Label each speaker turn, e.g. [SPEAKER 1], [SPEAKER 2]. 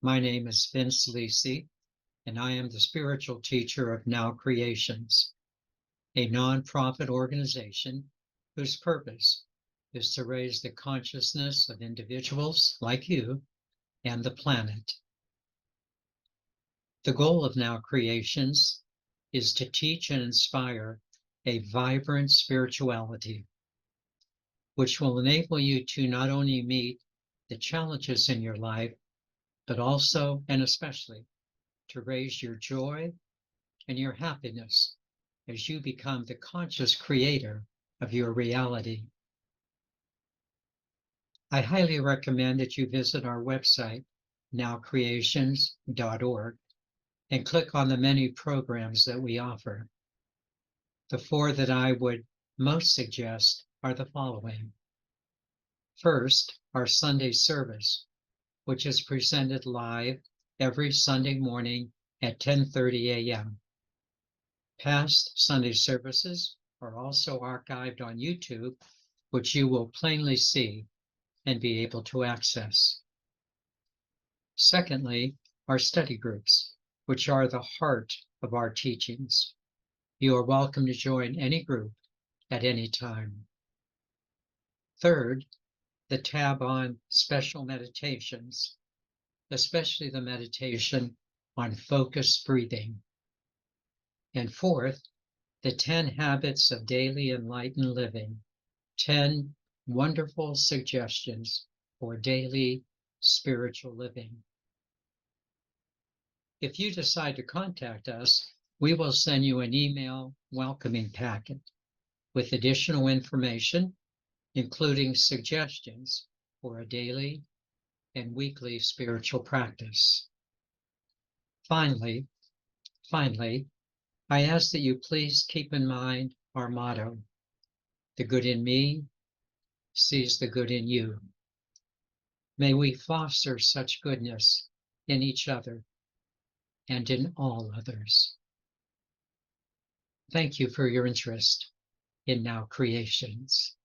[SPEAKER 1] My name is Vince Lisi, and I am the spiritual teacher of Now Creations, a nonprofit organization whose purpose is to raise the consciousness of individuals like you and the planet. The goal of Now Creations is to teach and inspire a vibrant spirituality, which will enable you to not only meet the challenges in your life, but also and especially to raise your joy and your happiness as you become the conscious creator of your reality. I highly recommend that you visit our website, nowcreations.org, and click on the many programs that we offer. The four that I would most suggest are the following. First, our Sunday service, which is presented live every Sunday morning at 10:30 a.m. Past Sunday services are also archived on YouTube, which you will plainly see and be able to access. Secondly, our study groups, which are the heart of our teachings. You are welcome to join any group at any time. Third, the tab on special meditations, especially the meditation on focused breathing. And fourth, the 10 habits of daily enlightened living, 10 wonderful suggestions for daily spiritual living. If you decide to contact us, we will send you an email welcoming packet with additional information, including suggestions for a daily and weekly spiritual practice. Finally, I ask that you please keep in mind our motto, the good in me sees the good in you. May we foster such goodness in each other and in all others. Thank you for your interest in Now Creations.